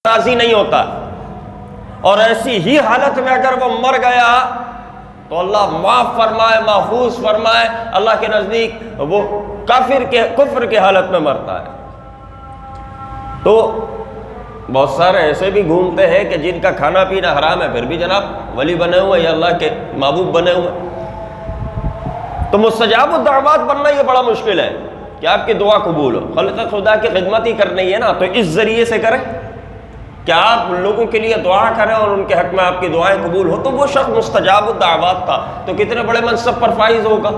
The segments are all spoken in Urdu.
راضی نہیں ہوتا، اور ایسی ہی حالت میں اگر وہ مر گیا تو اللہ معاف فرمائے، محفوظ فرمائے، اللہ کے نزدیک وہ کفر کے حالت میں مرتا ہے۔ تو بہت سارے ایسے بھی گھومتے ہیں کہ جن کا کھانا پینا حرام ہے، پھر بھی جناب ولی بنے ہوئے یا اللہ کے محبوب بنے ہوئے۔ تو مستجاب الدعوات بننا یہ بڑا مشکل ہے کہ آپ کی دعا قبول ہو۔ خلق خدا کی خدمت ہی کرنی ہے نا، تو اس ذریعے سے کریں کہ آپ لوگوں کے لیے دعا کریں اور ان کے حق میں آپ کی دعائیں قبول ہو، تو وہ شخص مستجاب الدعوات تھا تو کتنے بڑے منصب پر فائز ہوگا،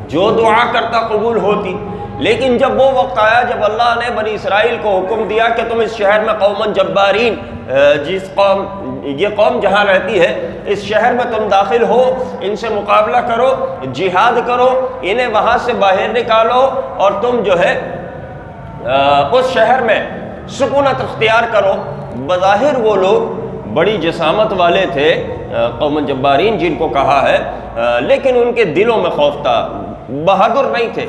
جو دعا کرتا قبول ہوتی۔ لیکن جب وہ وقت آیا جب اللہ نے بنی اسرائیل کو حکم دیا کہ تم اس شہر میں قوماً جبارین، یہ قوم جہاں رہتی ہے اس شہر میں تم داخل ہو، ان سے مقابلہ کرو، جہاد کرو، انہیں وہاں سے باہر نکالو، اور تم جو ہے اس شہر میں سکونت اختیار کرو۔ بظاہر وہ لوگ بڑی جسامت والے تھے، قوم جبارین جن کو کہا ہے، لیکن ان کے دلوں میں خوف تھا، بہادر نہیں تھے۔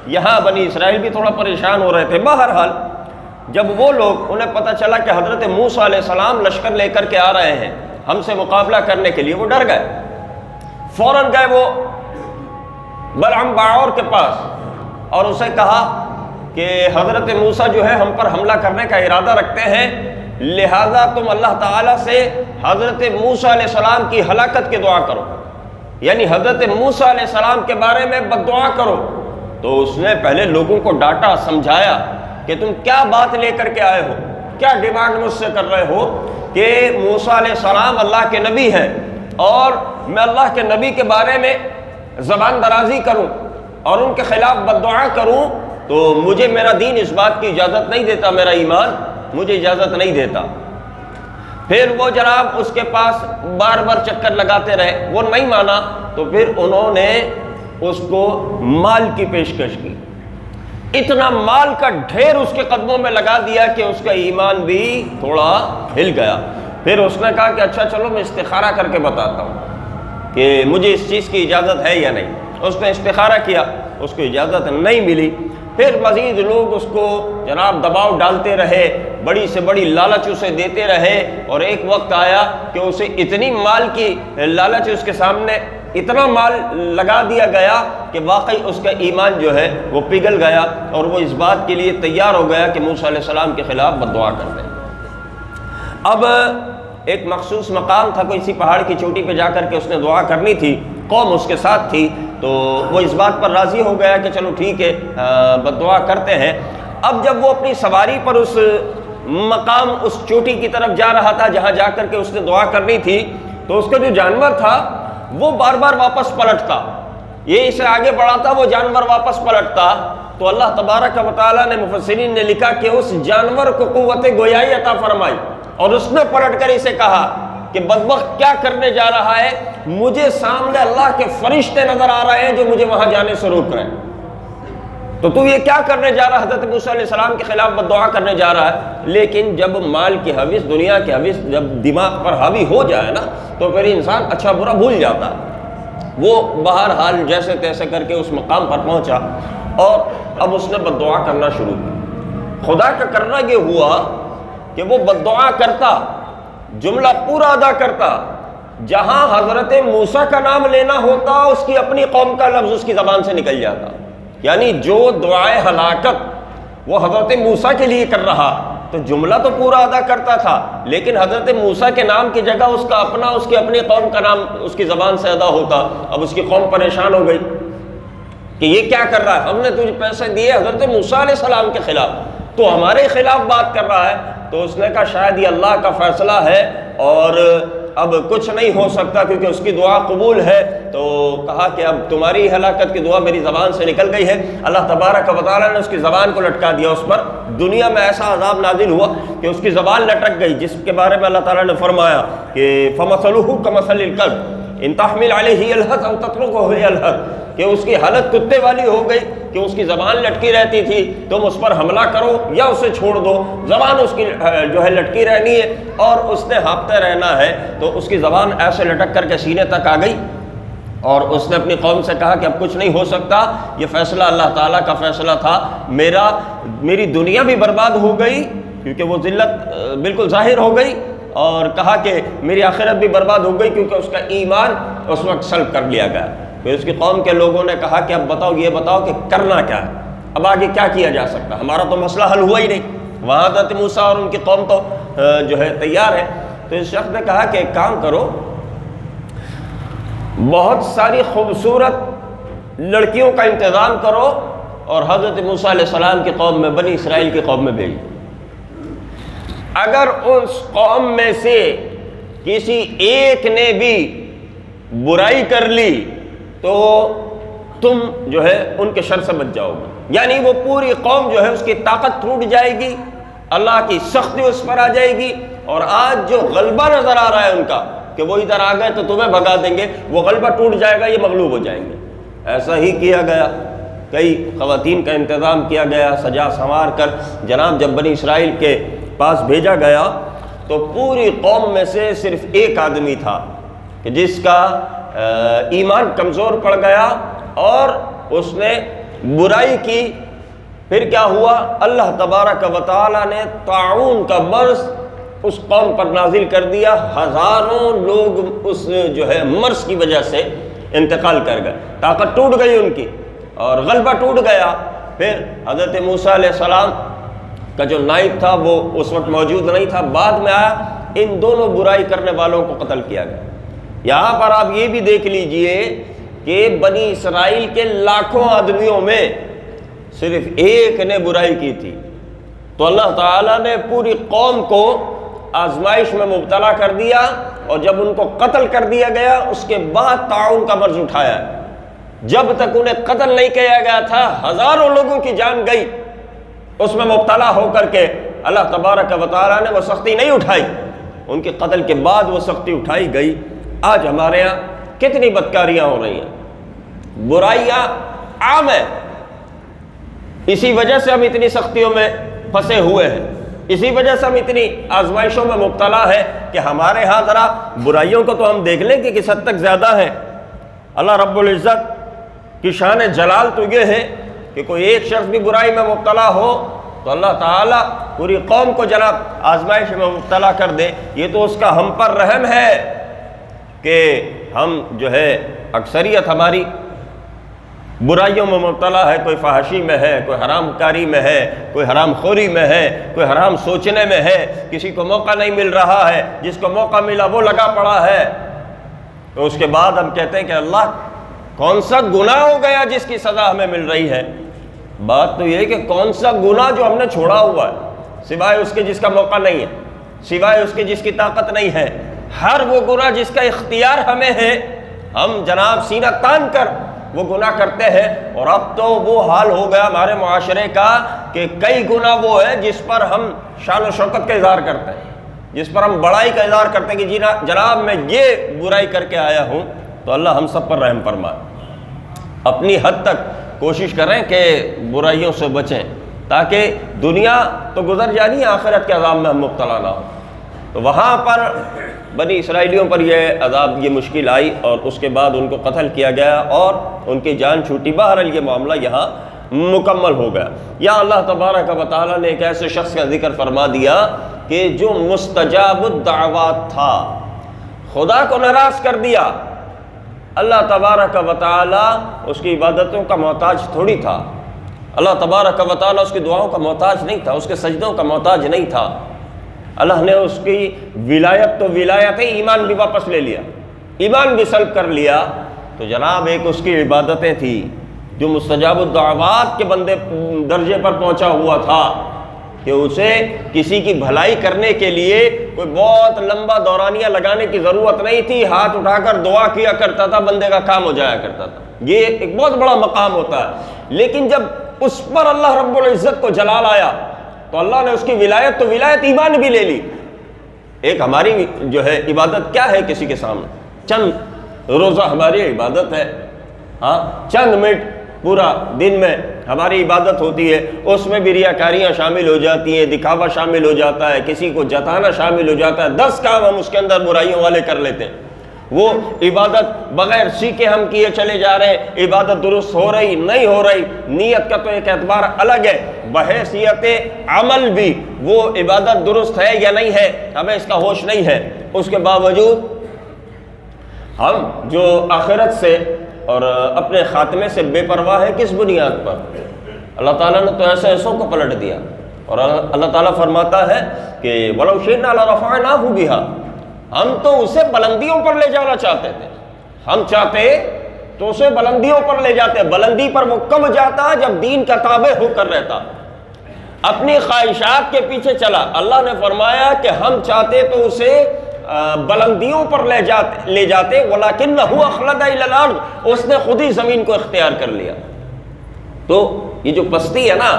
یہاں بنی اسرائیل بھی تھوڑا پریشان ہو رہے تھے۔ بہرحال جب وہ لوگ، انہیں پتہ چلا کہ حضرت موسیٰ علیہ السلام لشکر لے کر کے آ رہے ہیں ہم سے مقابلہ کرنے کے لیے، وہ ڈر گئے۔ فوراً گئے وہ بلعم باعور کے پاس اور اسے کہا کہ حضرت موسیٰ جو ہے ہم پر حملہ کرنے کا ارادہ رکھتے ہیں، لہذا تم اللہ تعالیٰ سے حضرت موسیٰ علیہ السلام کی ہلاکت کی دعا کرو، یعنی حضرت موسیٰ علیہ السلام کے بارے میں بد دعا کرو۔ تو اس نے پہلے لوگوں کو ڈانٹا، سمجھایا کہ تم کیا بات لے کر کے آئے ہو، کیا ڈیمانڈ مجھ سے کر رہے ہو کہ موسیٰ علیہ السلام اللہ کے نبی ہیں اور میں اللہ کے نبی کے بارے میں زبان درازی کروں اور ان کے خلاف بد دعا کروں، تو مجھے میرا دین اس بات کی اجازت نہیں دیتا، میرا ایمان مجھے اجازت نہیں دیتا۔ پھر وہ جناب اس کے پاس بار بار چکر لگاتے رہے، وہ نہیں مانا، تو پھر انہوں نے اس کو مال کی پیشکش کی، اتنا مال کا ڈھیر اس کے قدموں میں لگا دیا کہ اس کا ایمان بھی تھوڑا ہل گیا۔ پھر اس نے کہا کہ اچھا چلو میں استخارہ کر کے بتاتا ہوں کہ مجھے اس چیز کی اجازت ہے یا نہیں۔ اس نے استخارہ کیا، اس کو اجازت نہیں ملی۔ پھر مزید لوگ اس کو جناب دباؤ ڈالتے رہے، بڑی سے بڑی لالچ اسے دیتے رہے، اور ایک وقت آیا کہ اسے اتنی مال کی لالچ اس کے سامنے، اتنا مال لگا دیا گیا کہ واقعی اس کا ایمان جو ہے وہ پگھل گیا، اور وہ اس بات کے لیے تیار ہو گیا کہ موسیٰ علیہ السلام کے خلاف بد دعا کر دیں۔ اب ایک مخصوص مقام تھا، کوئی اسی پہاڑ کی چوٹی پہ جا کر کے اس نے دعا کرنی تھی، قوم اس کے ساتھ تھی، تو وہ اس بات پر راضی ہو گیا کہ چلو ٹھیک ہے بد دعا کرتے ہیں۔ اب جب وہ اپنی سواری پر اس مقام، اس چوٹی کی طرف جا رہا تھا جہاں جا کر کے اس نے دعا کرنی تھی، تو اس کا جو جانور تھا وہ بار بار واپس پلٹتا، یہ اسے آگے بڑھاتا، وہ جانور واپس پلٹتا۔ تو اللہ تبارک و تعالیٰ نے، مفسرین نے لکھا کہ اس جانور کو قوت گویائی عطا فرمائی، اور اس نے پلٹ کر اسے کہا کہ بدبخت کیا کرنے جا رہا ہے، مجھے سامنے اللہ کے فرشتے نظر آ رہے ہیں جو مجھے وہاں جانے سے روک رہے ہیں، تو یہ کیا کرنے جا رہا ہے، حضرت موسیٰ علیہ السلام کے خلاف بد دعا کرنے جا رہا ہے۔ لیکن جب مال کی حوث، دنیا کی حوث جب دماغ پر حاوی ہو جائے نا، تو پھر انسان اچھا برا بھول جاتا ہے۔ وہ بہرحال جیسے تیسے کر کے اس مقام پر پہنچا، اور اب اس نے بد دعا کرنا شروع کی۔ خدا کا کرنا یہ ہوا کہ وہ بد دعا کرتا، جملہ پورا ادا کرتا، جہاں حضرت موسیٰ کا نام لینا ہوتا اس کی اپنی قوم کا لفظ اس کی زبان سے نکل جاتا، یعنی جو دعائے ہلاکت وہ حضرت موسیٰ کے لیے کر رہا، تو جملہ تو پورا ادا کرتا تھا، لیکن حضرت موسیٰ کے نام کی جگہ اس کا اپنا، اس کی اپنی قوم کا نام اس کی زبان سے ادا ہوتا۔ اب اس کی قوم پریشان ہو گئی کہ یہ کیا کر رہا ہے، ہم نے تجھے پیسے دیے حضرت موسیٰ علیہ السلام کے خلاف، تو ہمارے خلاف بات کر رہا ہے۔ تو اس نے کہا شاید یہ اللہ کا فیصلہ ہے اور اب کچھ نہیں ہو سکتا کیونکہ اس کی دعا قبول ہے۔ تو کہا کہ اب تمہاری ہلاکت کی دعا میری زبان سے نکل گئی ہے۔ اللہ تبارک و تعالیٰ نے اس کی زبان کو لٹکا دیا، اس پر دنیا میں ایسا عذاب نازل ہوا کہ اس کی زبان لٹک گئی، جس کے بارے میں اللہ تعالیٰ نے فرمایا کہ فَمَثَلُهُ كَمَثَلِ الْكَلْبِ إِن تَحْمِلْ عَلَيْهِ يَلْهَثْ أَوْ تَتْرُكْهُ يَلْهَثْ، کہ اس کی حالت کتے والی ہو گئی کہ اس کی زبان لٹکی رہتی تھی، تم اس پر حملہ کرو یا اسے چھوڑ دو، زبان اس کی جو ہے لٹکی رہنی ہے، اور اس نے ہانپتے رہنا ہے۔ تو اس کی زبان ایسے لٹک کر کے سینے تک آ گئی، اور اس نے اپنی قوم سے کہا کہ اب کچھ نہیں ہو سکتا، یہ فیصلہ اللہ تعالیٰ کا فیصلہ تھا، میری دنیا بھی برباد ہو گئی کیونکہ وہ ذلت بالکل ظاہر ہو گئی، اور کہا کہ میری آخرت بھی برباد ہو گئی، کیونکہ اس کا ایمان اس وقت سلب کر لیا گیا۔ پھر اس کی قوم کے لوگوں نے کہا کہ اب بتاؤ، یہ بتاؤ کہ کرنا کیا ہے، اب آگے کیا کیا جا سکتا، ہمارا تو مسئلہ حل ہوا ہی نہیں، وہاں حضرت موسیٰ اور ان کی قوم تو جو ہے تیار ہے۔ تو اس شخص نے کہا کہ ایک کام کرو، بہت ساری خوبصورت لڑکیوں کا انتظام کرو اور حضرت موسیٰ علیہ السلام کی قوم میں، بنی اسرائیل کی قوم میں بھیج۔ اگر اس قوم میں سے کسی ایک نے بھی برائی کر لی تو تم جو ہے ان کے شر سے بچ جاؤ گے، یعنی وہ پوری قوم جو ہے اس کی طاقت ٹوٹ جائے گی، اللہ کی سختی اس پر آ جائے گی، اور آج جو غلبہ نظر آ رہا ہے ان کا کہ وہ ادھر آ گئے تو تمہیں بھگا دیں گے، وہ غلبہ ٹوٹ جائے گا، یہ مغلوب ہو جائیں گے۔ ایسا ہی کیا گیا، کئی خواتین کا انتظام کیا گیا سجا سنوار کر۔ جناب جب بنی اسرائیل کے پاس بھیجا گیا تو پوری قوم میں سے صرف ایک آدمی تھا کہ جس کا ایمان کمزور پڑ گیا اور اس نے برائی کی۔ پھر کیا ہوا؟ اللہ تبارک و تعالی نے طاعون کا مرض اس قوم پر نازل کر دیا، ہزاروں لوگ اس جو ہے مرض کی وجہ سے انتقال کر گئے، طاقت ٹوٹ گئی ان کی اور غلبہ ٹوٹ گیا۔ پھر حضرت موسیٰ علیہ السلام کا جو نائب تھا وہ اس وقت موجود نہیں تھا، بعد میں آیا، ان دونوں برائی کرنے والوں کو قتل کیا گیا۔ یہاں پر آپ یہ بھی دیکھ لیجئے کہ بنی اسرائیل کے لاکھوں آدمیوں میں صرف ایک نے برائی کی تھی، تو اللہ تعالیٰ نے پوری قوم کو آزمائش میں مبتلا کر دیا، اور جب ان کو قتل کر دیا گیا اس کے بعد طاعون کا مرض اٹھایا۔ جب تک انہیں قتل نہیں کیا گیا تھا ہزاروں لوگوں کی جان گئی، اس میں مبتلا ہو کر کے اللہ تبارک و تعالیٰ نے وہ سختی نہیں اٹھائی، ان کے قتل کے بعد وہ سختی اٹھائی گئی۔ آج ہمارے یہاں کتنی بدکاریاں ہو رہی ہیں، برائیاں عام ہیں، اسی وجہ سے ہم اتنی سختیوں میں پھنسے ہوئے ہیں، اسی وجہ سے ہم اتنی آزمائشوں میں مبتلا ہے کہ ہمارے ہاں ذرا برائیوں کو تو ہم دیکھ لیں کہ کس حد تک زیادہ ہے۔ اللہ رب العزت کی شان جلال تو یہ ہے کہ کوئی ایک شخص بھی برائی میں مبتلا ہو تو اللہ تعالیٰ پوری قوم کو جناب آزمائش میں مبتلا کر دے، یہ تو اس کا ہم پر رحم ہے کہ ہم جو ہے اکثریت ہماری برائیوں میں مبتلا ہے، کوئی فحاشی میں ہے، کوئی حرام کاری میں ہے، کوئی حرام خوری میں ہے، کوئی حرام سوچنے میں ہے، کسی کو موقع نہیں مل رہا ہے، جس کو موقع ملا وہ لگا پڑا ہے۔ تو اس کے بعد ہم کہتے ہیں کہ اللہ کون سا گناہ ہو گیا جس کی سزا ہمیں مل رہی ہے؟ بات تو یہ ہے کہ کون سا گناہ جو ہم نے چھوڑا ہوا ہے، سوائے اس کے جس کا موقع نہیں ہے، سوائے اس کے جس کی طاقت نہیں ہے۔ ہر وہ گناہ جس کا اختیار ہمیں ہے، ہم جناب سینہ تان کر وہ گناہ کرتے ہیں، اور اب تو وہ حال ہو گیا ہمارے معاشرے کا کہ کئی گناہ وہ ہے جس پر ہم شان و شوکت کا اظہار کرتے ہیں، جس پر ہم بڑائی کا اظہار کرتے ہیں کہ جناب میں یہ برائی کر کے آیا ہوں۔ تو اللہ ہم سب پر رحم فرمائے، اپنی حد تک کوشش کریں کہ برائیوں سے بچیں تاکہ دنیا تو گزر جانی ہے، آخرت کے عذاب میں ہم مبتلا نہ ہوں۔ تو وہاں پر بنی اسرائیلیوں پر یہ عذاب، یہ مشکل آئی، اور اس کے بعد ان کو قتل کیا گیا اور ان کی جان چھوٹی۔ بہرحال یہ معاملہ یہاں مکمل ہو گیا۔ یہاں اللہ تبارک و تعالیٰ نے ایک ایسے شخص کا ذکر فرما دیا کہ جو مستجاب الدعوات تھا، خدا کو ناراض کر دیا۔ اللہ تبارک و تعالیٰ اس کی عبادتوں کا محتاج تھوڑی تھا، اللہ تبارک و تعالیٰ اس کی دعاؤں کا محتاج نہیں تھا، اس کے سجدوں کا محتاج نہیں تھا۔ اللہ نے اس کی ولایت تو ولایت ہے، ایمان بھی واپس لے لیا، ایمان بھی سلب کر لیا۔ تو جناب ایک اس کی عبادتیں تھی جو مستجاب الدعوات کے بندے درجے پر پہنچا ہوا تھا کہ اسے کسی کی بھلائی کرنے کے لیے کوئی بہت لمبا دورانیہ لگانے کی ضرورت نہیں تھی، ہاتھ اٹھا کر دعا کیا کرتا تھا، بندے کا کام ہو جایا کرتا تھا۔ یہ ایک بہت بڑا مقام ہوتا ہے، لیکن جب اس پر اللہ رب العزت کو جلال آیا تو اللہ نے اس کی ولایت تو ولایت، ایمان بھی لے لی۔ ایک ہماری جو ہے عبادت کیا ہے کسی کے سامنے؟ چند روزہ ہماری عبادت ہے، ہاں چند منٹ پورا دن میں ہماری عبادت ہوتی ہے، اس میں بھی ریاکاریاں شامل ہو جاتی ہیں، دکھاوا شامل ہو جاتا ہے، کسی کو جتانا شامل ہو جاتا ہے، 10 کام ہم اس کے اندر برائیوں والے کر لیتے ہیں۔ وہ عبادت بغیر سیکھے ہم کیے چلے جا رہے ہیں، عبادت درست ہو رہی نہیں ہو رہی، نیت کا تو ایک اعتبار الگ ہے، بحیثیت عمل بھی وہ عبادت درست ہے یا نہیں ہے ہمیں اس کا ہوش نہیں ہے۔ اس کے باوجود ہم جو آخرت سے اور اپنے خاتمے سے بے پرواہ ہے، کس بنیاد پر؟ اللہ تعالیٰ نے تو ایسے ایسوں کو پلٹ دیا، اور اللہ تعالیٰ فرماتا ہے کہ وَلَوْ شِئْنَا لَرَفَعْنَاهُ بِهَا، ہم تو اسے بلندیوں پر لے جانا چاہتے تھے، ہم چاہتے تو اسے بلندیوں پر لے جاتے۔ بلندی پر وہ کب جاتا جب دین کا تابع ہو کر رہتا، اپنی خواہشات کے پیچھے چلا۔ اللہ نے فرمایا کہ ہم چاہتے تو اسے بلندیوں پر لے جاتے وَلَكِنَّهُ أَخْلَدَ إِلَى الْأَرْضِ، اس نے خود ہی زمین کو اختیار کر لیا۔ تو یہ جو پستی ہے نا،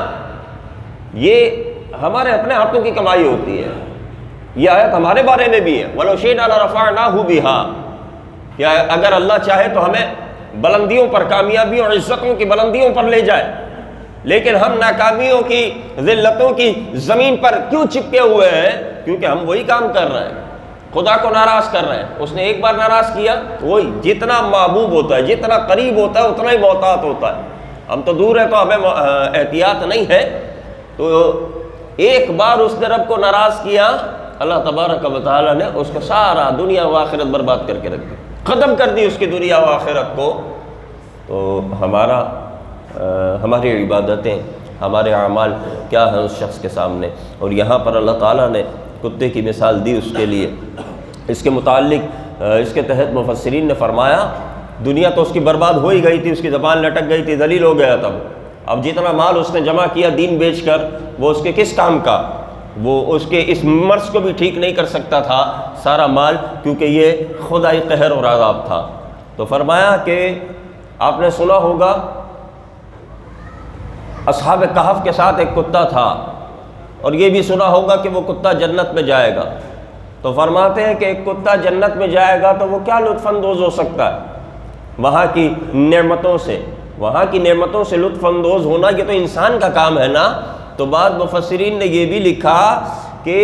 یہ ہمارے اپنے ہاتھوں کی کمائی ہوتی ہے۔ یہ آیت ہمارے بارے میں بھی ہے، وَلَوْ شِئْنَا لَرَفَعْنَاهُ بِهَا، کہ اگر اللہ چاہے تو ہمیں بلندیوں پر، کامیابی اور عزتوں کی بلندیوں پر لے جائے، لیکن ہم ناکامیوں کی، ذلتوں کی زمین پر کیوں چپکے ہوئے ہیں؟ کیونکہ ہم وہی کام کر رہے ہیں، خدا کو ناراض کر رہے ہیں۔ اس نے ایک بار ناراض کیا، وہی جتنا محبوب ہوتا ہے، جتنا قریب ہوتا ہے، اتنا ہی محتاط ہوتا ہے۔ ہم تو دور ہیں تو ہمیں احتیاط نہیں ہے، تو ایک بار اس نے رب کو ناراض کیا، اللہ تبارک و تعالیٰ نے اس کو سارا دنیا و آخرت برباد کر کے رکھ دی، ختم کر دی اس کی دنیا و آخرت کو۔ تو ہماری عبادتیں، ہمارے اعمال کیا ہیں اس شخص کے سامنے؟ اور یہاں پر اللہ تعالیٰ نے کتے کی مثال دی اس کے لیے۔ اس کے متعلق اس کے تحت مفسرین نے فرمایا دنیا تو اس کی برباد ہو ہی گئی تھی، اس کی زبان لٹک گئی تھی، ذلیل ہو گیا تھا وہ۔ اب جتنا مال اس نے جمع کیا دین بیچ کر، وہ اس کے کس کام کا؟ وہ اس کے اس مرض کو بھی ٹھیک نہیں کر سکتا تھا سارا مال، کیونکہ یہ خدائی قہر اور عذاب تھا۔ تو فرمایا کہ آپ نے سنا ہوگا اصحاب کہف کے ساتھ ایک کتا تھا، اور یہ بھی سنا ہوگا کہ وہ کتا جنت میں جائے گا۔ تو فرماتے ہیں کہ ایک کتا جنت میں جائے گا تو وہ کیا لطف اندوز ہو سکتا ہے وہاں کی نعمتوں سے؟ وہاں کی نعمتوں سے لطف اندوز ہونا یہ تو انسان کا کام ہے نا۔ تو بعد مفسرین نے یہ بھی لکھا کہ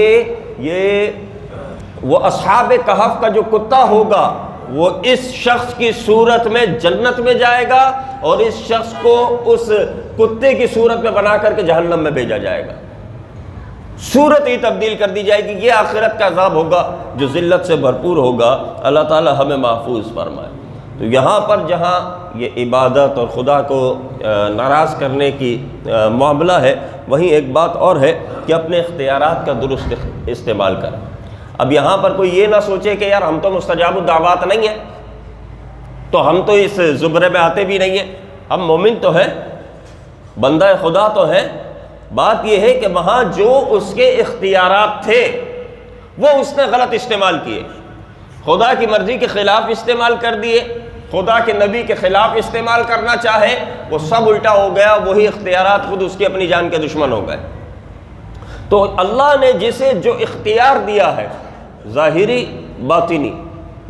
وہ اصحاب کہف کا جو کتا ہوگا وہ اس شخص کی صورت میں جنت میں جائے گا، اور اس شخص کو اس کتے کی صورت میں بنا کر کے جہنم میں بھیجا جائے گا۔ صورت ہی تبدیل کر دی جائے گی۔ یہ آخرت کا عذاب ہوگا جو ذلت سے بھرپور ہوگا۔ اللہ تعالی ہمیں محفوظ فرمائے۔ تو یہاں پر جہاں یہ عبادت اور خدا کو ناراض کرنے کی معاملہ ہے، وہیں ایک بات اور ہے کہ اپنے اختیارات کا درست استعمال کریں۔ اب یہاں پر کوئی یہ نہ سوچے کہ یار ہم تو مستجاب الدعوات نہیں ہیں، تو ہم تو اس زمرے میں آتے بھی نہیں ہیں، ہم مومن تو ہیں، بندہ خدا تو ہیں۔ بات یہ ہے کہ وہاں جو اس کے اختیارات تھے وہ اس نے غلط استعمال کیے، خدا کی مرضی کے خلاف استعمال کر دیے، خدا کے نبی کے خلاف استعمال کرنا چاہے، وہ سب الٹا ہو گیا، وہی اختیارات خود اس کی اپنی جان کے دشمن ہو گئے۔ تو اللہ نے جسے جو اختیار دیا ہے، ظاہری باطنی،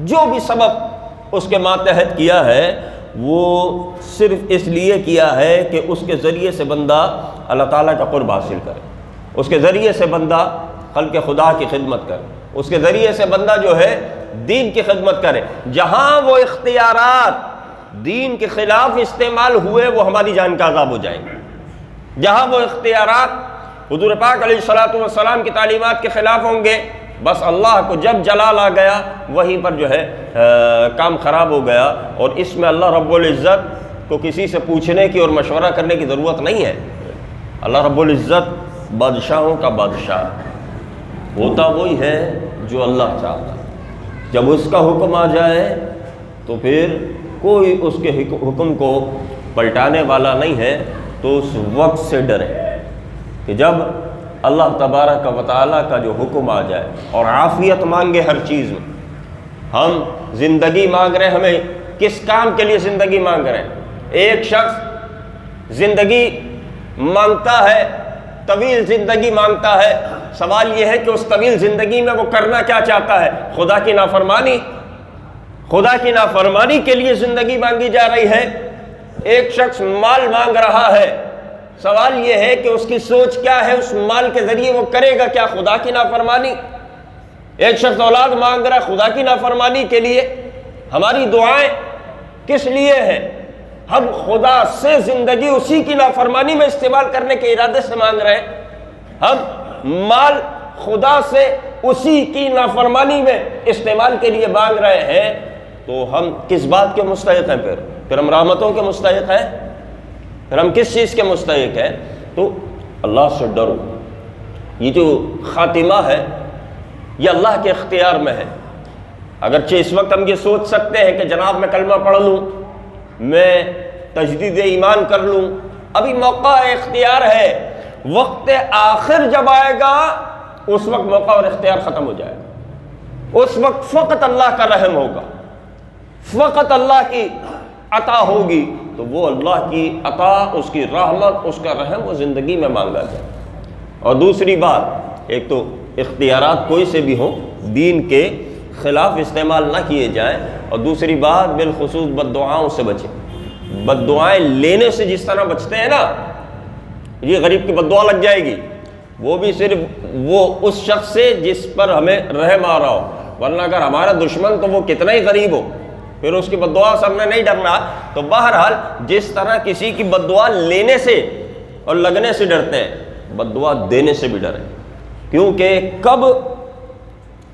جو بھی سبب اس کے ماتحت کیا ہے، وہ صرف اس لیے کیا ہے کہ اس کے ذریعے سے بندہ اللہ تعالیٰ کا قرب حاصل کرے، اس کے ذریعے سے بندہ خلق خدا کی خدمت کرے، اس کے ذریعے سے بندہ جو ہے دین کی خدمت کرے۔ جہاں وہ اختیارات دین کے خلاف استعمال ہوئے وہ ہماری جان کا عذاب ہو جائیں گے۔ جہاں وہ اختیارات حضور پاک علیہ الصلوۃ والسلام کی تعلیمات کے خلاف ہوں گے، بس اللہ کو جب جلال آ گیا وہیں پر جو ہے کام خراب ہو گیا۔ اور اس میں اللہ رب العزت کو کسی سے پوچھنے کی اور مشورہ کرنے کی ضرورت نہیں ہے۔ اللہ رب العزت بادشاہوں کا بادشاہ ہوتا وہی ہے جو اللہ چاہتا۔ جب اس کا حکم آ جائے تو پھر کوئی اس کے حکم کو پلٹانے والا نہیں ہے۔ تو اس وقت سے ڈرے کہ جب اللہ تبارک و تعالیٰ کا جو حکم آ جائے اور عافیت مانگے ہر چیز میں۔ ہم زندگی مانگ رہے ہیں، ہمیں کس کام کے لیے زندگی مانگ رہے ہیں؟ ایک شخص زندگی مانگتا ہے، طویل زندگی مانگتا ہے، سوال یہ ہے کہ اس طویل زندگی میں وہ کرنا کیا چاہتا ہے؟ خدا کی نافرمانی۔ خدا کی نافرمانی کے لیے زندگی مانگی جا رہی ہے۔ ایک شخص مال مانگ رہا ہے، سوال یہ ہے کہ اس کی سوچ کیا ہے؟ اس مال کے ذریعے وہ کرے گا کیا؟ خدا کی نافرمانی۔ ایک شخص اولاد مانگ رہا ہے خدا کی نافرمانی کے لیے، ہماری دعائیں کس لیے ہیں؟ ہم خدا سے زندگی اسی کی نافرمانی میں استعمال کرنے کے ارادے سے مانگ رہے ہیں، ہم مال خدا سے اسی کی نافرمانی میں استعمال کے لیے مانگ رہے ہیں، تو ہم کس بات کے مستحق ہیں؟ پھر ہم رحمتوں کے مستحق ہیں؟ پھر ہم کس چیز کے مستحق ہیں؟ تو اللہ سے ڈرو۔ یہ جو خاتمہ ہے یہ اللہ کے اختیار میں ہے۔ اگرچہ اس وقت ہم یہ سوچ سکتے ہیں کہ جناب میں کلمہ پڑھ لوں، میں تجدید ایمان کر لوں، ابھی موقع اختیار ہے، وقت آخر جب آئے گا اس وقت موقع اور اختیار ختم ہو جائے گا، اس وقت فقط اللہ کا رحم ہوگا، فقط اللہ کی عطا ہوگی، تو وہ اللہ کی عطا، اس کی رحمت، اس کا رحم وہ زندگی میں مانگا جائے۔ اور دوسری بات، ایک تو اختیارات کوئی سے بھی ہوں دین کے خلاف استعمال نہ کیے جائیں، اور دوسری بات بالخصوص بد دعاؤں سے بچیں۔ بد دعائیں لینے سے جس طرح بچتے ہیں نا، یہ غریب کی بد دعا لگ جائے گی، وہ بھی صرف وہ اس شخص سے جس پر ہمیں رحم آ رہا ہو، ورنہ اگر ہمارا دشمن تو وہ کتنا ہی غریب ہو پھر اس کی بد دعا سے ہم نے نہیں ڈرنا۔ تو بہرحال جس طرح کسی کی بد دعا لینے سے اور لگنے سے ڈرتے ہیں، بد دعا دینے سے بھی ڈریں، کیونکہ کب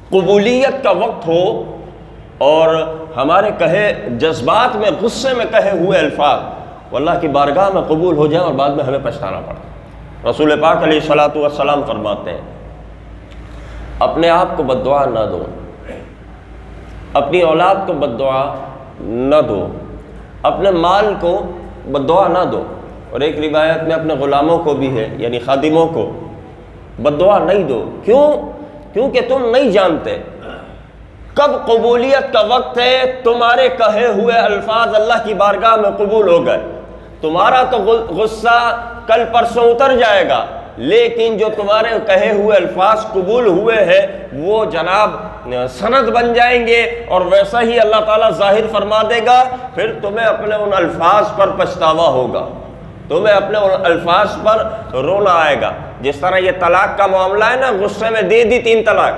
قبولیت کا وقت ہو اور ہمارے کہے جذبات میں، غصے میں کہے ہوئے الفاظ وہ اللہ کی بارگاہ میں قبول ہو جائیں اور بعد میں ہمیں پچھتانا پڑے۔ رسول پاک علیہ الصلوۃ والسلام فرماتے ہیں، اپنے آپ کو بد دعا نہ دو، اپنی اولاد کو بد دعا نہ دو، اپنے مال کو بد دعا نہ دو، اور ایک روایت میں اپنے غلاموں کو بھی ہے، یعنی خادموں کو بد دعا نہیں دو۔ کیوں؟ کیونکہ تم نہیں جانتے کب قبولیت کا وقت ہے، تمہارے کہے ہوئے الفاظ اللہ کی بارگاہ میں قبول ہو گئے، تمہارا تو غصہ کل پرسوں اتر جائے گا، لیکن جو تمہارے کہے ہوئے الفاظ قبول ہوئے ہیں وہ جناب سند بن جائیں گے، اور ویسا ہی اللہ تعالیٰ ظاہر فرما دے گا، پھر تمہیں اپنے ان الفاظ پر پچھتاوا ہوگا، تمہیں اپنے ان الفاظ پر رونا آئے گا۔ جس طرح یہ طلاق کا معاملہ ہے نا، غصے میں دے دی 3 طلاق،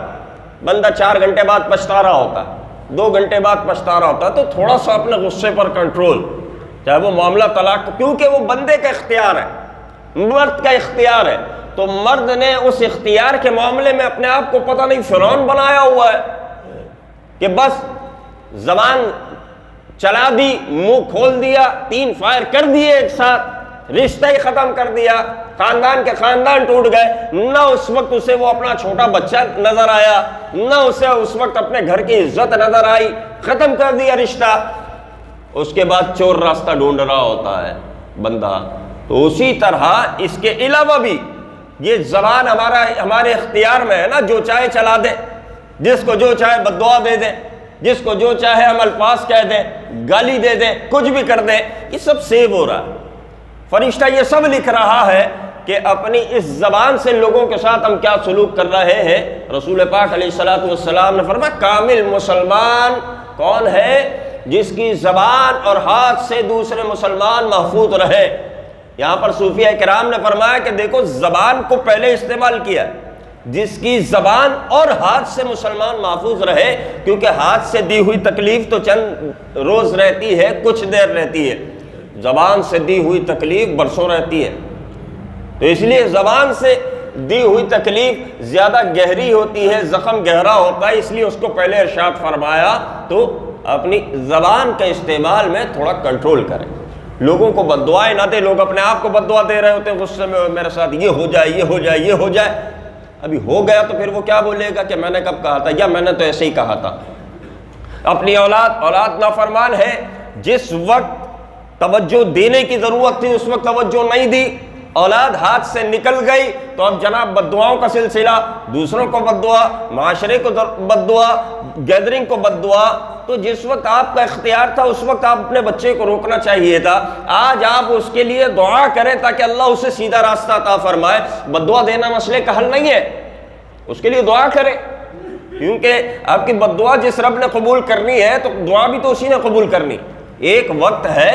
بندہ 4 گھنٹے بعد پچھتا رہا ہوتا ہے، 2 گھنٹے بعد پچھتا رہا ہوتا ہے، تو تھوڑا سا اپنے غصے پر کنٹرول، چاہے وہ معاملہ طلاق، کیونکہ وہ بندے کا اختیار ہے، مرد کا اختیار ہے، تو مرد نے اس اختیار کے معاملے میں اپنے آپ کو پتہ نہیں فرعون بنایا ہوا ہے کہ بس زبان چلا دی، منہ کھول دیا، 3 فائر کر دیے ایک ساتھ، رشتہ ہی ختم کر دیا، خاندان کے خاندان ٹوٹ گئے، نہ اس وقت اسے وہ اپنا چھوٹا بچہ نظر آیا، نہ اسے اس وقت اپنے گھر کی عزت نظر آئی، ختم کر دیا رشتہ۔ اس کے بعد چور راستہ ڈھونڈ رہا ہوتا ہے بندہ۔ تو اسی طرح اس کے علاوہ بھی یہ زبان ہمارے اختیار میں ہے نا، جو چاہے چلا دے، جس کو جو چاہے بد دعا دے دیں، جس کو جو چاہے ہم الفاظ کہہ دیں، گالی دے دیں، کچھ بھی کر دیں، یہ سب سیو ہو رہا ہے۔ فرشتہ یہ سب لکھ رہا ہے کہ اپنی اس زبان سے لوگوں کے ساتھ ہم کیا سلوک کر رہے ہیں۔ رسول پاک علیہ الصلوۃ والسلام نے فرمایا، کامل مسلمان کون ہے؟ جس کی زبان اور ہاتھ سے دوسرے مسلمان محفوظ رہے۔ یہاں پر صوفیہ کرام نے فرمایا کہ دیکھو زبان کو پہلے استعمال کیا، جس کی زبان اور ہاتھ سے مسلمان محفوظ رہے، کیونکہ ہاتھ سے دی ہوئی تکلیف تو چند روز رہتی ہے، کچھ دیر رہتی ہے، زبان سے دی ہوئی تکلیف برسوں رہتی ہے، تو اس لیے زبان سے دی ہوئی تکلیف زیادہ گہری ہوتی ہے، زخم گہرا ہوتا ہے، اس لیے اس کو پہلے ارشاد فرمایا تو اپنی زبان کے استعمال میں تھوڑا کنٹرول کریں، لوگوں کو بد دعائیں نہ دیں۔ لوگ اپنے آپ کو بد دعا دے رہے ہوتے ہیں غصے میں، میرے ساتھ یہ ہو جائے، یہ ہو جائے، یہ ہو جائے، ابھی ہو گیا تو پھر وہ کیا بولے گا کہ میں نے کب کہا تھا، یا میں نے تو ایسے ہی کہا تھا۔ اپنی اولاد نافرمان ہے، جس وقت توجہ دینے کی ضرورت تھی اس وقت توجہ نہیں دی، اولاد ہاتھ سے نکل گئی تو اب جناب بد دعاؤں کا سلسلہ، دوسروں کو بد دعا، معاشرے کو بد دعا، گیدرنگ کو بد دعا۔ تو جس وقت آپ کا اختیار تھا اس وقت آپ اپنے بچے کو روکنا چاہیے تھا، آج آپ اس کے لیے دعا کریں تاکہ اللہ اسے سیدھا راستہ عطا فرمائے۔ بد دعا دینا مسئلے کا حل نہیں ہے، اس کے لیے دعا کریں، کیونکہ آپ کی بد دعا جس رب نے قبول کرنی ہے تو دعا بھی تو اسی نے قبول کرنی۔ ایک وقت ہے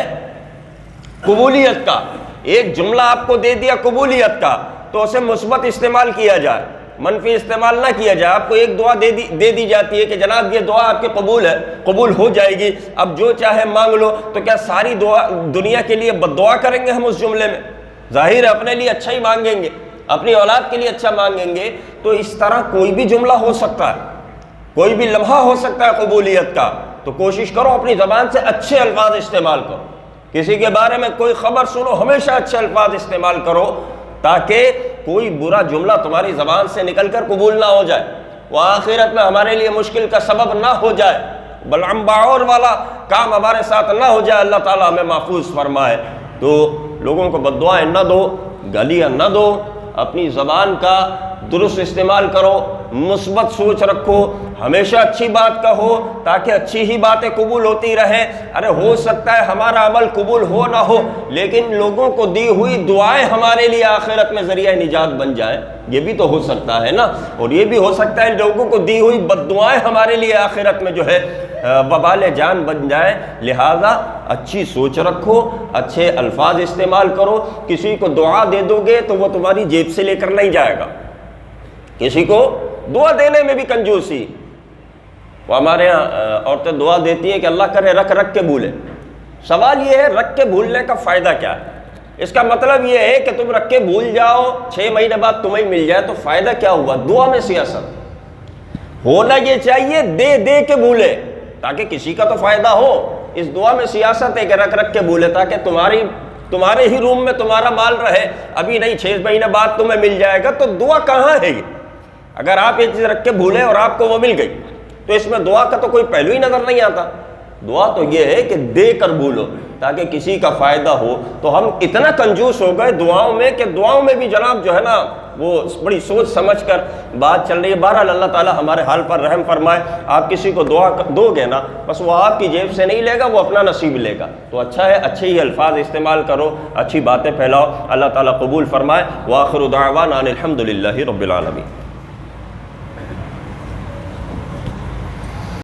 قبولیت کا، ایک جملہ آپ کو دے دیا قبولیت کا، تو اسے مثبت استعمال کیا جائے، منفی استعمال نہ کیا جائے. آپ کو ایک دعا دے دی جاتی ہے کہ جناب یہ دعا آپ کی قبول ہو جائے گی، اب جو چاہے مانگ لو، تو کیا ساری دنیا کے لیے بد دعا کریں گے ہم اس جملے میں؟ ظاہر ہے اپنے لیے اچھا ہی مانگیں گے، اپنی اولاد کے لیے اچھا مانگیں گے. تو اس طرح کوئی بھی جملہ ہو سکتا ہے، کوئی بھی لمحہ ہو سکتا ہے قبولیت کا. تو کوشش کرو اپنی زبان سے اچھے الفاظ استعمال کرو. کسی کے بارے میں کوئی خبر سنو، ہمیشہ اچھے الفاظ استعمال کرو تاکہ کوئی برا جملہ تمہاری زبان سے نکل کر قبول نہ ہو جائے، وہ آخرت میں ہمارے لیے مشکل کا سبب نہ ہو جائے، بلعم باعور والا کام ہمارے ساتھ نہ ہو جائے. اللہ تعالیٰ ہمیں محفوظ فرمائے. تو لوگوں کو بد دعائیں نہ دو، گالیاں نہ دو، اپنی زبان کا درست استعمال کرو، مثبت سوچ رکھو، ہمیشہ اچھی بات کہو تاکہ اچھی ہی باتیں قبول ہوتی رہیں. ارے ہو سکتا ہے ہمارا عمل قبول ہو نہ ہو، لیکن لوگوں کو دی ہوئی دعائیں ہمارے لیے آخرت میں ذریعہ نجات بن جائیں، یہ بھی تو ہو سکتا ہے نا. اور یہ بھی ہو سکتا ہے لوگوں کو دی ہوئی بد دعائیں ہمارے لیے آخرت میں جو ہے وبال جان بن جائیں. لہذا اچھی سوچ رکھو، اچھے الفاظ استعمال کرو. کسی کو دعا دے دو گے تو وہ تمہاری جیب سے لے کر نہیں جائے گا. کسی کو دعا دینے میں بھی کنجوسی. وہ ہمارے یہاں عورتیں دعا دیتی ہیں کہ اللہ کرے رکھ رکھ کے بھولے. سوال یہ ہے رکھ کے بھولنے کا فائدہ کیا ہے؟ اس کا مطلب یہ ہے کہ تم رکھ کے بھول جاؤ، 6 مہینے بعد تمہیں مل جائے تو فائدہ کیا ہوا؟ دعا میں سیاست ہونا یہ چاہیے، دے دے کے بھولے تاکہ کسی کا تو فائدہ ہو. اس دعا میں سیاست ہے کہ رکھ رکھ کے بھولے تاکہ تمہارے ہی روم میں تمہارا مال رہے. ابھی نہیں 6 مہینے بعد تمہیں مل جائے گا، تو دعا کہاں ہے یہ؟ اگر آپ یہ چیز رکھ کے بھولے اور آپ کو وہ مل گئی تو اس میں دعا کا تو کوئی پہلو ہی نظر نہیں آتا. دعا تو یہ ہے کہ دے کر بھولو تاکہ کسی کا فائدہ ہو. تو ہم اتنا کنجوس ہو گئے دعاؤں میں کہ دعاؤں میں بھی جناب جو ہے نا وہ بڑی سوچ سمجھ کر بات چل رہی ہے. بہرحال اللہ تعالیٰ ہمارے حال پر رحم فرمائے. آپ کسی کو دعا دو گے نا، بس وہ آپ کی جیب سے نہیں لے گا، وہ اپنا نصیب لے گا. تو اچھا ہے اچھے ہی الفاظ استعمال کرو، اچھی باتیں پھیلاؤ. اللہ تعالیٰ قبول فرمائے. وآخر دعوانا ان الحمد للہ رب العالمین.